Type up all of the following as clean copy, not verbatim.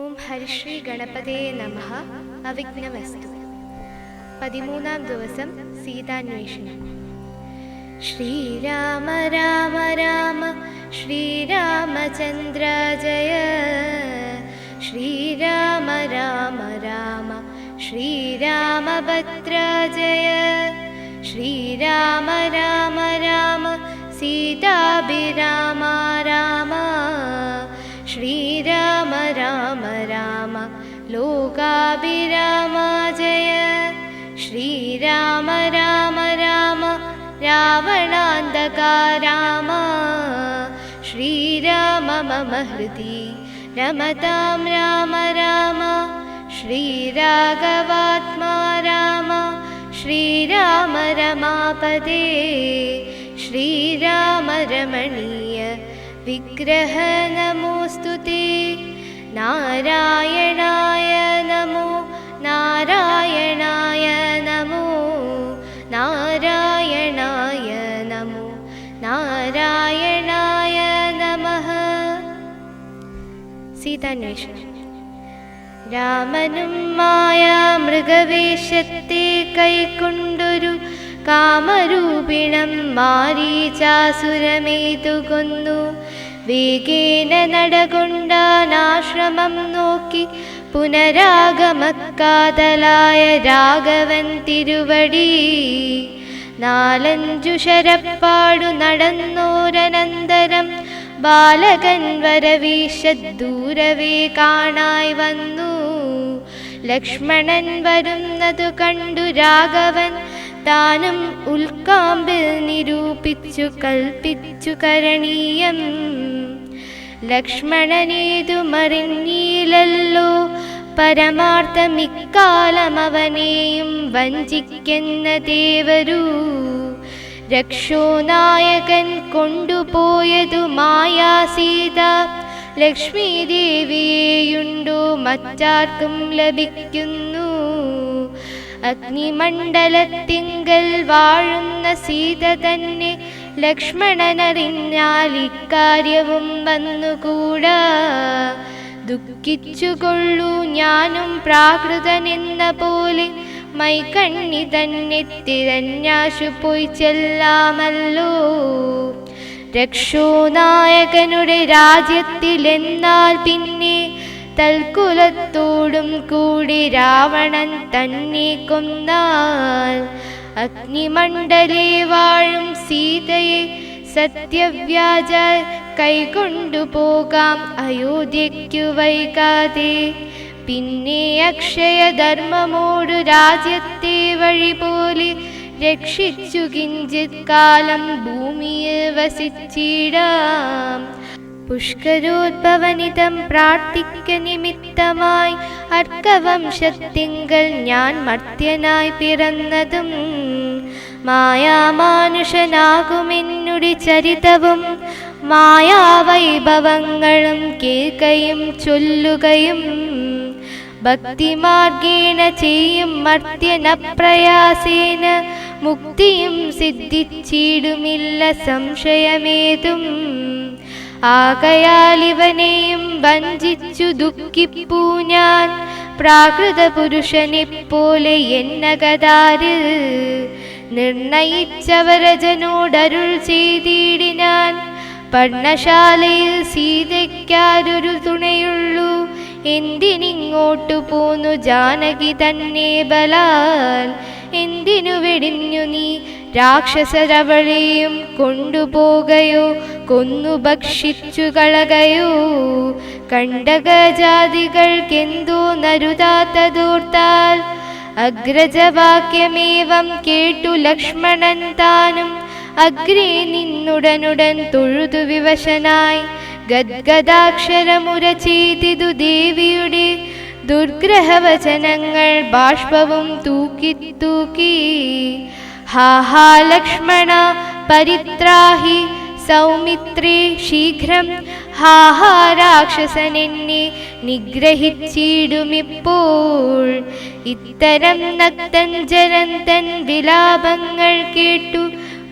ഓം ഹരിശ്രീ ഗണപതേ നമഃ. അവിഘ്നമസ്തു. 13-ാം ദിവസം സീതാന്വേഷണം. ശ്രീരാമ രാമ രാമ ശ്രീരാമചന്ദ്ര ജയ. ശ്രീരാമ രാമ രാമ ശ്രീരാമഭദ്ര ജയ. ശ്രീരാമ രാമ രാമ സീതാഭിരാമ രാമ. ശ്രീരാമ രാമ രാമ ലോകാഭിരാമ ജയ. ശ്രീരാമ രാമ രാമ രാവണാന്തക രാമ. ശ്രീരാമ മമ ഹൃദി രമതാം രാമ രാമ. ശ്രീരാഘവാത്മാ രാമ. ശ്രീരാമ രമാപദേ. ശ്രീരാമ രമണീയ വിഗ്രഹ നമോസ്തുതേ. നാരായണായ നമോ നാരായണായ നമോ നാരായണായ നമോ നാരായണായ നമഃ. സീതാന്വേഷണം. രാമനും മായാമൃഗവേഷത്തെ കൈക്കൊണ്ടൊരു കാമരൂപിണം മാരീചാസുരമേതു കൊന്നു. വേഗേന നടകൊണ്ടാനാശ്രമം നോക്കി പുനരാഗമക്കാതലായ രാഘവൻ തിരുവടി. 4-5 ശരപ്പാടു നടന്നോരനന്തരം ബാലകൻ വരവീശദൂരവേ കാണായി വന്നു. ലക്ഷ്മണൻ വരുന്നതു കണ്ടു രാഘവൻ താനും ഉൽക്കാമ്പിൽ നിരൂപിച്ചു കൽപ്പിച്ചു കരണീയം. ലക്ഷ്മണനേതുമറിഞ്ഞീലല്ലോ പരമാർത്ഥമിക്കാലം അവനെയും വഞ്ചിക്കുന്ന ദേവരു. രക്ഷോനായകൻ കൊണ്ടുപോയതു മായാസീത. ലക്ഷ്മി ദേവിയെയുണ്ടോ മറ്റാർക്കും ലഭിക്കുന്നു. അഗ്നിമണ്ഡലത്തിങ്കൽ വാഴുന്ന സീത തന്നെ ലക്ഷ്മണനറിഞ്ഞാൽ ഇക്കാര്യവും വന്നുകൂടാ. ദുഃഖിച്ചുകൊള്ളൂ ഞാനും പ്രാകൃതനെന്ന പോലെ മൈകണ്ണി തന്നെ തിരഞ്ഞാശു പോയി ചെല്ലാമല്ലോ. രക്ഷോനായകനുടെ രാജ്യത്തിലെന്നാൽ പിന്നെ തൽക്കുലത്തോടും കൂടി രാവണൻ തന്നെ കൊന്നാൽ. അഗ്നിമണ്ഡലേ വാഴും സീതയെ സത്യവ്യാജ കൈകൊണ്ടുപോകാം അയോധ്യയ്ക്കു വൈകാതെ. പിന്നെ അക്ഷയധർമ്മമോടു രാജ്യത്തെ വഴി പോലെ രക്ഷിച്ചു കിഞ്ചിത് കാലം ഭൂമിയിൽ വസിച്ചിടാം. പുഷ്കരോദ്ഭവനിതം പ്രാർത്ഥിക്ക നിമിത്തമായി അർക്കവംശത്തിങ്കൽ ഞാൻ മർത്യനായി പിറന്നതും മായാമാനുഷനാകുമെന്നുടെ ചരിതവും മായാവൈഭവങ്ങളും കേൾക്കയും ചൊല്ലുകയും ഭക്തിമാർഗേണ ചെയ്യും മർത്യനപ്രയാസേന മുക്തിയും സിദ്ധിച്ചിടുമില്ല സംശയമേതും. ആകയാൽ ഇവനെയും വഞ്ചിച്ചു ദുഃഖിപ്പൂ ഞാൻ പ്രാകൃത പുരുഷനെ പോലെ എന്നകതാര്. നിർണയിച്ചവരജനോടരുൾ ചെയ്തിടിനാൻ. പർണശാലയിൽ സീതയ്ക്കാരൊരു തുണയുള്ളൂ. എന്തിനിങ്ങോട്ടു പോന്നു ജാനകി തന്നെ ബലാൽ. എന്തിനു വെടിഞ്ഞു നീ രാക്ഷസരവളെയും കൊണ്ടുപോകയോ കൊന്നു ഭക്ഷിച്ചു കളകയോ. കണ്ടകജാതികൾക്കെന്തോ നരുതാത്തതോർത്താൽ അഗ്രജവാക്യമേവം കേട്ടു ലക്ഷ്മണൻ താനും അഗ്രേ നിന്നുടനുടൻ തൊഴുതു വിവശനായി. ഗദ്ഗദാക്ഷരമുര ചെയ്തിതു ദേവിയുടെ ദുർഗ്രഹവചനങ്ങൾ ബാഷ്പവും തൂക്കി തൂക്കി. ഹാ ഹാ ലക്ഷ്മണ പരിത്രാഹി സൗമിത്രേ ശീഘ്രം. ഹാ ഹാ രാക്ഷസനെന്നെ നിഗ്രഹിച്ചിടുമിപ്പോൾ. ഇത്തരം നക്തഞ്ചരന്തൻ വിലാപങ്ങൾ കേട്ടു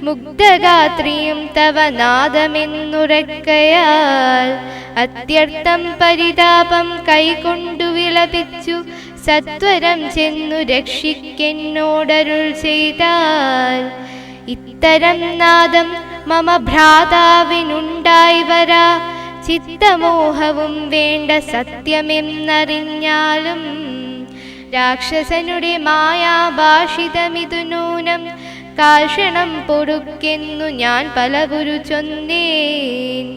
മുഗ്ധഗാത്രിയും തവ നാദമെന്നുറക്കയാൽ അത്യർത്ഥം പരിതാപം കൈകൊണ്ടു വിലപിച്ചു സത്വരം ചെന്നു രക്ഷിക്കെന്നോടരുൾ ചെയ്താൽ. ഇത്തരം നാദം മമ ഭ്രാതാവിനുണ്ടായി വരാ, ചിത്തമോഹവും വേണ്ട സത്യമെന്നറിഞ്ഞാലും. രാക്ഷസനുടെ മായാഭാഷിതമിതു നൂനം, കാൽക്ഷണം പൊറുക്കെന്നു ഞാൻ പലവുരു ചൊന്നേൻ.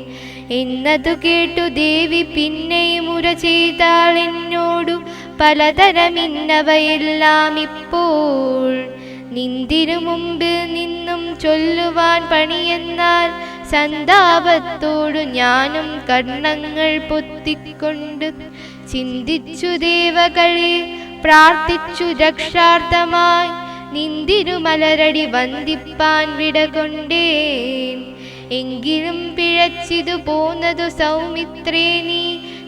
എന്നതു കേട്ടു ദേവി പിന്നെയും ഉര ചെയ്താൾ എന്നോടു, പലതരമിന്നവയെല്ലാം ഇപ്പോൾ നിന്തിരു മുമ്പിൽ നിന്നും ചൊല്ലുവാൻ പണിയെന്നാൽ. സന്താപത്തോടു ഞാനും കർണങ്ങൾ പൊത്തിക്കൊണ്ട് ചിന്തിച്ചു ദേവകളെ പ്രാർത്ഥിച്ചു രക്ഷാർത്ഥമായി. നിന്തിരുമലരടി വന്ദിപ്പാൻ വിടകൊണ്ടേൻ. എങ്കിലും പിഴച്ചിതു പോന്നതു സൗമിത്രേ നീ,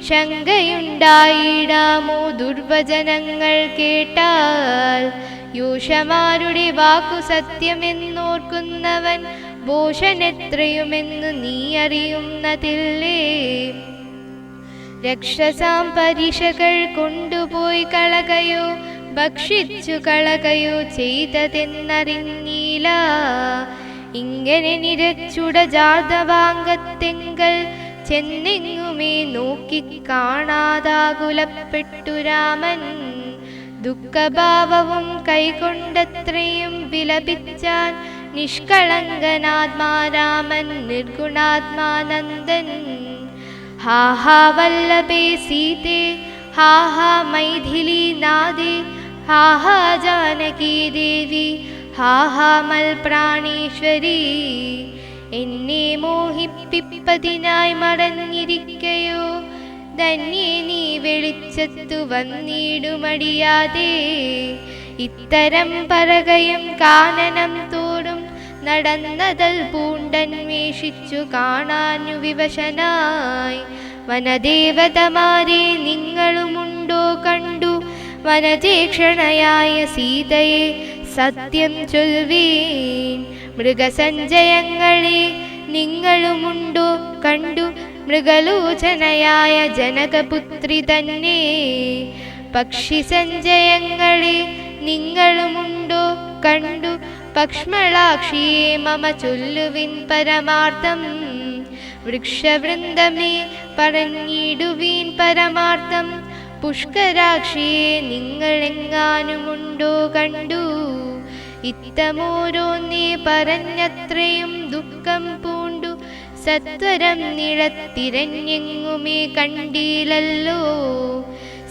ശങ്കയുണ്ടായിടാമോ ദുർവചനങ്ങൾ കേട്ടാൽ. യൂഷമാരുടെ വാക്കു സത്യമെന്നോർക്കുന്നവൻ ഭൂഷണെത്രയുമെന്ന് നീ അറിയുന്നതില്ലേ. രക്ഷസാം പരിഷകൾ കൊണ്ടുപോയി കളകയോ ഭക്ഷിച്ചു കളകയോ ചെയ്തതെന്നറിഞ്ഞീല. ഇങ്ങനെ നിരച്ചുട ജാതവാങ്കത്തെങ്കൽ ചെന്നെങ്ങുമേ നോക്കി കാണാതാകുലപ്പെട്ടു രാമൻ. ദുഃഖഭാവവും കൈകൊണ്ടത്രയും വിലപിച്ചാൻ നിഷ്കളങ്കനാത്മാരാമൻ നിർഗുണാത്മാനന്ദൻ. ഹാ ഹാ വല്ലഭേ സീതേ, ഹാ ഹാ മൈഥിലി നാദേ, ഹാ ഹാ ജാനകി ദേവി, ഹാ ഹാ മൽപ്രാണീശ്വരി. എന്നെ മോഹിപ്പിപ്പതിനായി മറഞ്ഞിരിക്കയോ, ധന്യേ നീ വെളിച്ചത്തു വന്നിടുമടിയാതെ. ഇത്തരം പറകയും കാനനം തോറും നടന്നതൽ പൂണ്ടന്വേഷിച്ചു കാണാനു വിവശനായി. വനദേവതമാരെ നിങ്ങളുമുണ്ടോ കണ്ടു, വനജേക്ഷണയായ സീതയെ സത്യം ചൊൽവീൻ. മൃഗസഞ്ചയങ്ങളെ നിങ്ങളുമുണ്ടോ കണ്ടു, മൃഗലോചനയായ ജനകപുത്രി തന്നെ. പക്ഷിസഞ്ചയങ്ങളെ നിങ്ങളുമുണ്ടോ കണ്ടു, പക്ഷ്മളാക്ഷിയെ മമ ചൊല്ലുവിൻ പരമാർത്ഥം. വൃക്ഷവൃന്ദമേ പറഞ്ഞിടുവീൻ പരമാർത്ഥം. പുഷ്കരാക്ഷിയെ നിങ്ങളെങ്ങാനുമുണ്ടോ കണ്ടു. ഇത്തമോരോന്നേ പറഞ്ഞത്രയും ദുഃഖം പൂണ്ടു സത്വരം നിഴത്തിരഞ്ഞെങ്ങുമേ കണ്ടീലല്ലോ.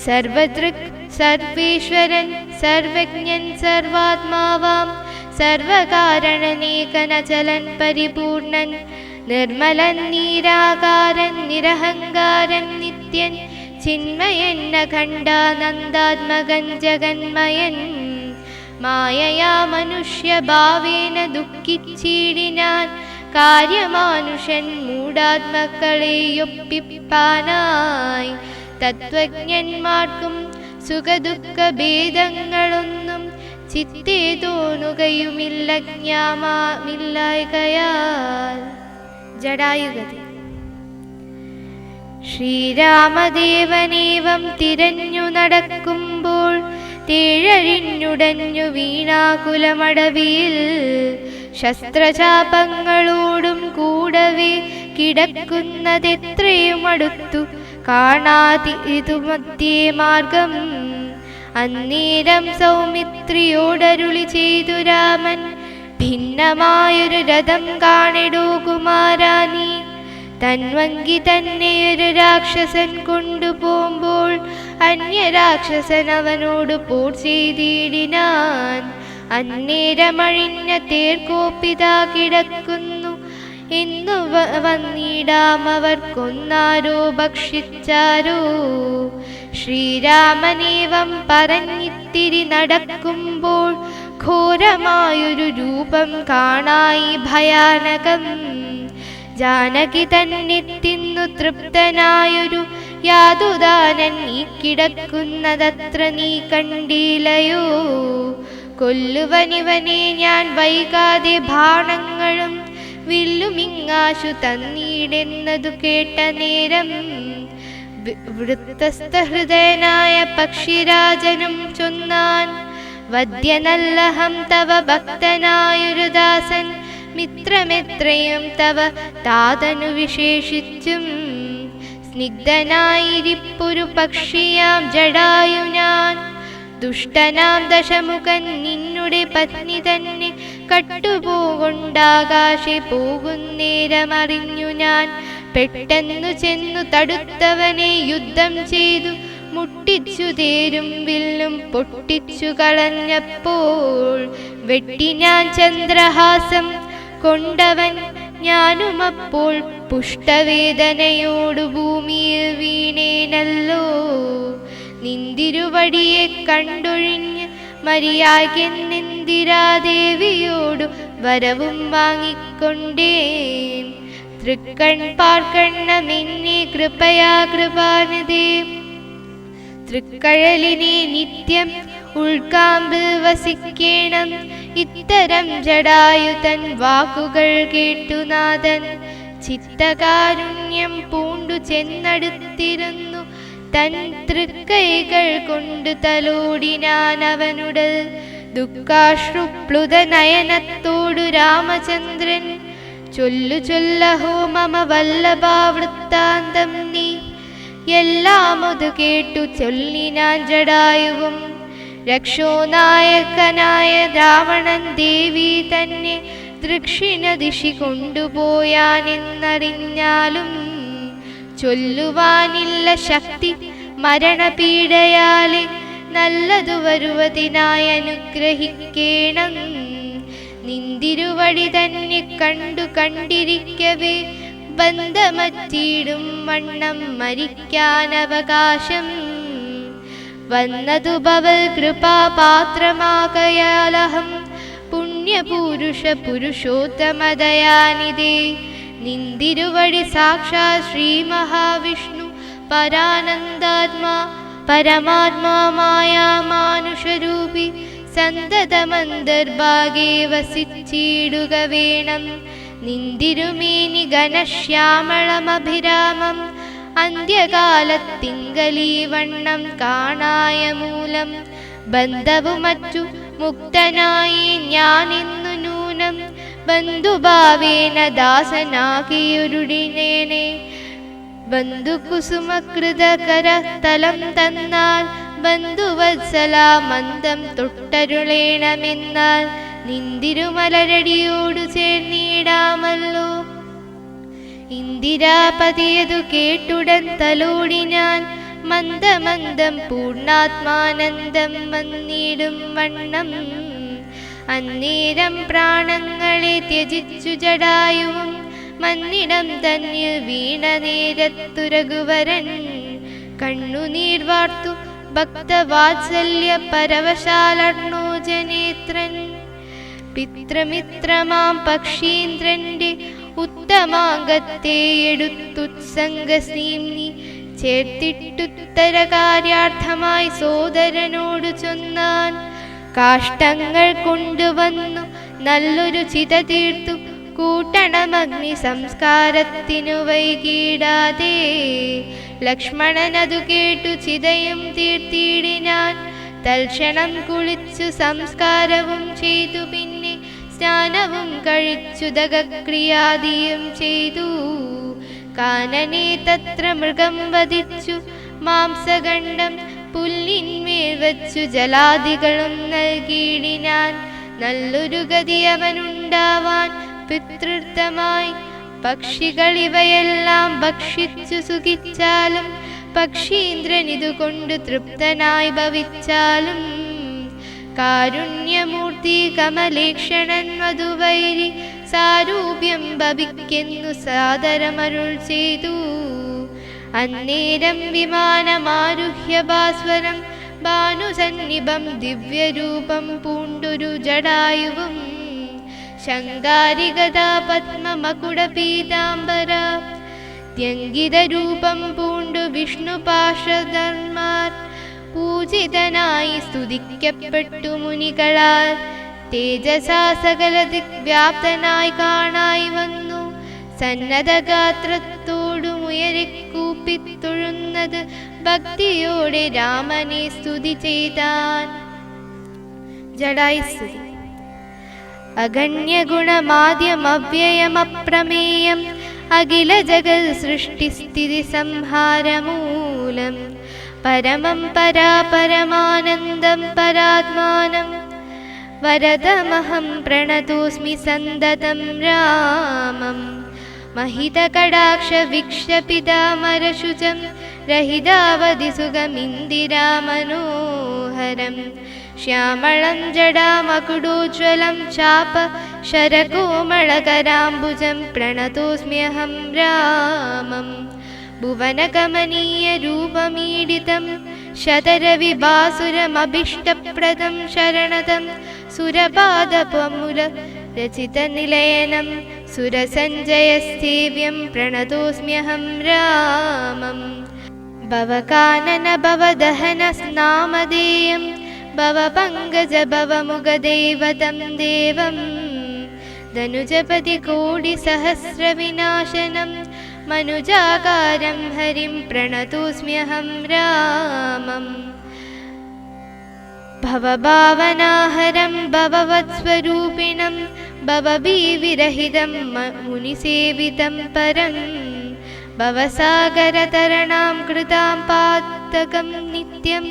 സർവദൃക് സർവേശ്വരൻ സർവജ്ഞൻ സർവാത്മാവാം, സർവകാരണനേകനചലൻ പരിപൂർണൻ, നിർമ്മലൻ നിരാകാരൻ നിരഹങ്കാരൻ നിത്യൻ, ചിന്മയൻ അഖണ്ഡാനന്ദാത്മകൻ ജഗന്മയൻ. മായയാ മനുഷ്യഭാവേന ദുഃഖിച്ചിടിനാൻ, കാര്യമാനുഷൻ മൂഢാത്മക്കളെയൊപ്പിപ്പാനായി. തത്വജ്ഞന്മാർക്കും സുഖദുഃഖ ഭേദങ്ങളൊന്നും ചിത്തേ തോന്നുകയുമില്ല ജ്ഞാനമില്ലായ്കയാൽ. ജടായുഗതി. ശ്രീരാമദേവനേവം തിരഞ്ഞു നടക്കുമ്പോൾ തേഴഴിഞ്ഞുടഞ്ഞു വീണാകുലമടവിയിൽ. ശസ്ത്രചാപങ്ങളോടും കൂടവേ കിടക്കുന്നതെത്രയും അടുത്തു കാണാതിതു മധ്യേ മാർഗം. അന്നേരം സൗമിത്രിയോടരുളി ചെയ്തു രാമൻ, ഭിന്നമായൊരു രഥം കാണിടൂ കുമാരാനീ. തൻവങ്കി തന്നെയൊരു രാക്ഷസൻ കൊണ്ടുപോകുമ്പോൾ അന്യരാക്ഷസൻ അവനോട് പോർ ചെയ്തിടിനാൻ. അന്നേരമഴിഞ്ഞ തേർക്കോപ്പിതാ കിടക്കുന്നു എന്നു വന്നിടാം അവർ കൊന്നാരോ ഭക്ഷിച്ചാരോ. ശ്രീരാമനേവം പറഞ്ഞിത്തിരി നടക്കുമ്പോൾ ഘോരമായൊരു രൂപം കാണായി ഭയാനകം. ജാനകി തന്നെ തിന്നു തൃപ്തനായൊരു യാതുദാനൻ ഈ കിടക്കുന്നതത്ര നീ കണ്ടില്ലയോ. കൊല്ലുവനിവനെ ഞാൻ വൈകാതെ ബാണങ്ങളും വില്ലുമിങ്ങാശു തന്നീടെന്നതു കേട്ട നേരം വൃത്തസ്ഥഹൃദയനായ പക്ഷിരാജനും ചൊന്നാൻ, വദ്യനല്ലഹം തവ ഭക്തനായൊരു ദാസൻ, മിത്രമെത്രയും തവ താതനു വിശേഷിച്ചും സ്നിഗ്ധനായിരിപ്പൊരു പക്ഷിയാം ജടായു ഞാൻ. ദുഷ്ടനാം ദശമുഖൻ നിന്നുടെ പത്നി തന്നെ കട്ടുപോകൊണ്ടാകാശെ പോകുന്നേരമറിഞ്ഞു ഞാൻ. പെട്ടെന്നു ചെന്നു തടുത്തവനെ യുദ്ധം ചെയ്തു മുട്ടിച്ചു തേരും വില്ലും പൊട്ടിച്ചു കളഞ്ഞപ്പോൾ, വെട്ടി ഞാൻ ചന്ദ്രഹാസം കൊണ്ടവൻ ഞാനുമപ്പോൾ പുഷ്ടവേദനയോടു ഭൂമിയിൽ വീണേനല്ലോ. നിന്തിരുവടിയെ കണ്ടൊഴിഞ്ഞ് മരിയാകെന്നിന്ദിരാദേവിയോടു വരവും വാങ്ങിക്കൊണ്ടേൻ. തൃക്കൺ പാർക്കണ്ണമെന്നെ കൃപയാ കൃപാനിധേ. തൃക്കഴലിനെ നിത്യം ഉൾക്കാമ്പിൽ വസിക്കേണം. ഇത്തരം ജടായുതൻ വാക്കുകൾ കേട്ടുനാഥൻ ചിത്തകാരുണ്യം പൂണ്ടു ചെന്നടുത്തിരുന്നു. തൻ തൃക്കൈകൾ കൊണ്ട് തലോടിനാൻ അവനുടൽ. ദുഃഖാശ്രുപ്ലുത നയനത്തോടു രാമചന്ദ്രൻ, ചൊല്ലു ചൊല്ലഹോ മമ വല്ലഭാവൃത്താന്തം നീ. എല്ലാമതു കേട്ടു ചൊല്ലിനാൻ ജടായുവും. രക്ഷോനായകനായ രാവണൻ ദേവി തന്നെ ദക്ഷിണ ദിശി കൊണ്ടുപോയാനെന്നറിഞ്ഞാലും, ചൊല്ലുവാനില്ല ശക്തി മരണപീഡയാലെ നല്ലതു വരുവതിനായി അനുഗ്രഹിക്കേണം. നിന്തിരുവടി തന്നെ കണ്ടു കണ്ടിരിക്കവേ ബന്ധമറ്റിടും വണ്ണം മരിക്കാനവകാശം വന്നതു ഭവൽ കൃപാപാത്രമാകയാലഹം പുണ്യപുരുഷ പുരുഷോത്തമദയാനിധേ. നിന്തിരുവടി സാക്ഷാത് ശ്രീ മഹാവിഷ്ണു പരാനന്ദാത്മാ പരമാത്മാമായ മാനുഷരൂപി സന്തതമന്തർഭാഗേ വസിച്ചിടുക വേണം. നിന്തിരുമേനി ഘനശ്യാമളമഭിരാമം അന്ത്യകാലത്തിങ്കലീ വണ്ണം കാണായ മൂലം, ബന്ധവു മറ്റു മുക്തനായി ഞാനിന്നു നൂനം ബന്ധുഭാവേന ദാസനാകിയൊരുടിനേനെ. ബന്ധുകുസുമകൃതകര തലം തന്നാൽ ബന്ധുവത്സല മന്ദം തൊട്ടരുളേണമെന്നാൽ, നിന്തിരുമലരടിയോടു ചേർന്നിടാമല്ലോ. ഇന്ദിരാപതിയതു കേട്ടുടൻ തലോടിനാൻ, മന്ദമന്ദം പൂർണ്ണാത്മാനന്ദം വന്നിടും വണ്ണം. അന്നേരം പ്രാണങ്ങളെ ത്യജിച്ചു ജടായുവും മന്നിടം തന്നിൽ വീണ നേരത്തു രഘുവരൻ കണ്ണുനീർ വാർത്തു ഭക്തവാത്സല്യ പരവശാലർണോ ജനേത്രൻ. പിതൃമിത്രമാം പക്ഷീന്ദ്രന്റെ ഉത്തമാംഗത്തെ എടുത്തുത്സംഗസീംനി ചേർത്തിട്ടുത്തര കാര്യാർത്ഥമായി സോദരനോട് ചൊന്നാൻ. കാഷ്ടങ്ങൾ കൊണ്ടുവന്നു നല്ലൊരു ചിത തീർത്തു കൂട്ടണമഗ്നി സംസ്കാരത്തിനു വൈകിടാതെ. ലക്ഷ്മണനതു കേട്ടു ചിതയും തീർത്തിടിനാൻ. തൽക്ഷണം കുളിച്ചു സംസ്കാരവും ചെയ്തു. പിന്നെ സ്നാനവും കഴിച്ചു ദഗക്രിയാദിയും ചെയ്തു. കാനനെ തത്ര മൃഗം വധിച്ചു മാംസഖണ്ഡം പുല്ലിന്മേൽ വച്ചു ജലാദികളും നൽകിയിടിനാൻ. നല്ലൊരു ഗതി അവനുണ്ടാവാൻ പിതൃർത്ഥമായി. പക്ഷികളിവയെല്ലാം ഭക്ഷിച്ചു സുഖിച്ചാലും പക്ഷീന്ദ്രൻ ഇതുകൊണ്ട് തൃപ്തനായി ഭവിച്ചാലും. കാരുണ്യമൂർത്തി കമലേക്ഷണൻ മധുവൈരി സാരൂപ്യം ഭവിക്കുന്നു സാദരമരുൾ ചെയ്തു. അന്നേരം വിമാനമാരുഹ്യ ഭാസ്വരം ഭാനുസന്നിഭം ദിവ്യരൂപം പൂണ്ടൊരു ജടായുവും. ശങ്കാരിഗദാ പത്മമകുട പീതാംബര ത്യങ്കിതരൂപം പൂണ്ടു വിഷ്ണു പാർഷദന്മാർ പൂജിതനായി സ്തുതിക്കപ്പെട്ടു മുനികളാൽ. തേജസാ സകല ദിഗ്വ്യാപ്തനായി കാണായി വന്നു സന്നദ്ധഗാത്രത്തോടുമുയരിക്കൂപ്പിത്തൊഴുന്നത് ഭക്തിയോടെ രാമനെ സ്തുതി ചെയ്താൻ. ജടായുസ്തുതി. അഗണ്യഗുണമാദ്യമവ്യയമപ്രമേയം അഖില ജഗത് സൃഷ്ടിസ്ഥിതി സംഹാരമൂലം പരമം പരാപരമാനന്ദം പരാത്മാനം വരദമഹം പ്രണതോസ്മി സന്തതം രാമം. महितकटाक्षवीक्षपितामरशुचं रहितावधिसुगमिन्दिरामनोहरं श्यामलं जडामकुडोज्ज्वलं चाप शरकोमलकराम्बुजं प्रणतोऽस्म्यहं रामं. भुवनकमनीयरूपमीडितं शतरविभासुरमभीष्टप्रदं शरणदं सुरपादपमुलरचितनिलयनं सुरसञ्जयसेव्यं प्रणतोऽस्म्यहं रामं. भवकानन भवदहनस्नामधेयं भवपङ्कज भवमुखदैवतं देवं धनुजपतिकोटिसहस्रविनाशनं मनुजाकारं हरिं प्रणतोऽस्म्यहं रामं. भवभावनाहरं भववत्स्वरूपिणं भवभीविरहितं मुनिसेवितं परं भवसागरतरणां कृतां पातकं नित्यं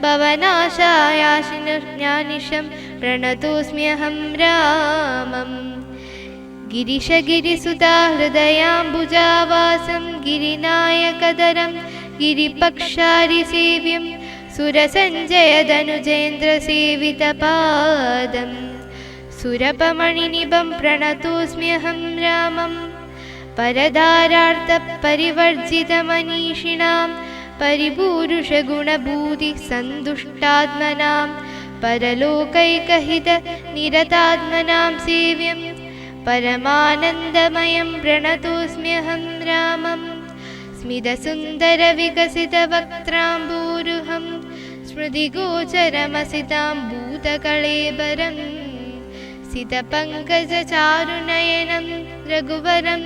भवनाशायाशिनिशं प्रणतोऽस्म्यहं रामं. गिरिशगिरिसुताहृदयाम्बुजावासं गिरिनायकधरं गिरिपक्षारिसेव्यं सुरसञ्जयधनुजेन्द्रसेवितपादं सुरपमणिनिभं प्रणतोऽस्म्यहं रामं. परदारार्थपरिवर्जितमनीषिणां परिपूरुषगुणभूतिसन्तुष्टात्मनां परलोकैकहितनिरतात्मनां सेव्यं परमानन्दमयं प्रणतोऽस्म्यहं रामं. स्मितसुन्दरविकसितवक्त्राम्बूरुहं स्मृतिगोचरमसितां भूतकळेबरं सितपङ्कजचारुनयनं रघुवरं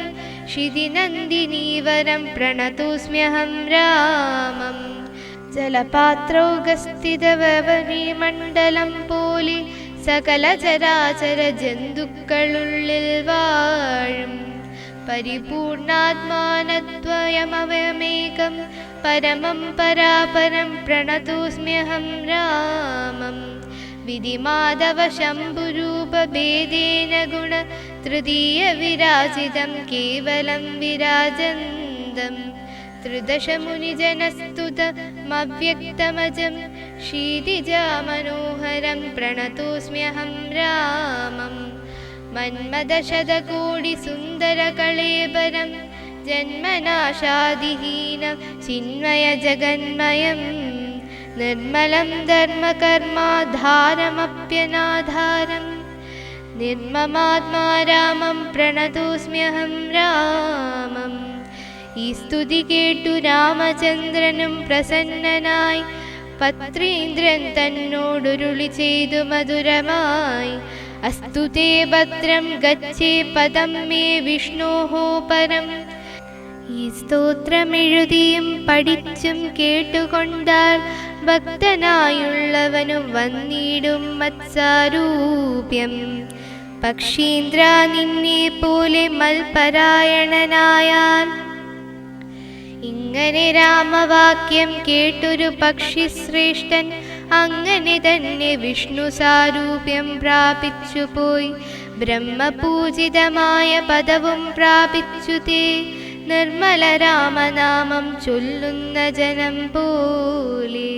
क्षितिनन्दिनीवरं प्रणतोऽस्म्यहं रामं. ജലപാത്രൗകസ്ഥിതവനിമണ്ഡലം പോലെ സകല ചരാചര ജന്തുക്കളുള്ളിൽ വാഴും പരിപൂർണാത്മാനദ്വയമവയമേകം പരമം പരാപരം പ്രണതോസ്മ്യഹം രാമം. വിധിമാധവ ശംഭുരൂപഭേദേന ഗുണ തൃതീയ വിരാജിതം കേവലം വിരാജന്തം ത്രിദശമുനിജനസ്തുതമവ്യക്തമജം ക്ഷീതിജാമനോഹരം പ്രണതോസ്മ്യഹം രാമം. മന്മദശതകോടിസുന്ദരകളേബരം ജന്മനാശാദിഹീനം ചിന്മയജഗന്മയം നിർമ്മലം ധർമ്മകർമാധാരമപ്യനാധാരം നിർമ്മമാത്മാ രാമം പ്രണതോസ്മ്യഹം രാമം. ഈ സ്തുതി കേട്ടു രാമചന്ദ്രനും പ്രസന്നനായി പത്രീന്ദ്രൻ തന്നോടൊരുളി ചെയ്തു മധുരമായി. അസ്തുതേ ഭദ്രം ഗച്ഛേ പദം മേ വിഷ്ണോഹോ പരം. ഈ സ്തോത്രമെഴുതിയും പഠിച്ചും കേട്ടുകൊണ്ടാൽ ഭക്തനായുള്ളവനും വന്നിടും മത്സാരൂപ്യം. പക്ഷീന്ദ്ര നിന്നെ പോലെ മൽപരായണനായാൽ ഇങ്ങനെ രാമവാക്യം കേട്ടൊരു പക്ഷി ശ്രേഷ്ഠൻ അങ്ങനെ തന്നെ വിഷ്ണു സാരൂപ്യം പ്രാപിച്ചു പോയി. ബ്രഹ്മപൂജിതമായ പദവും പ്രാപിച്ചു തേ നിർമ്മല രാമനാമം ചൊല്ലുന്ന ജനം പോലെ.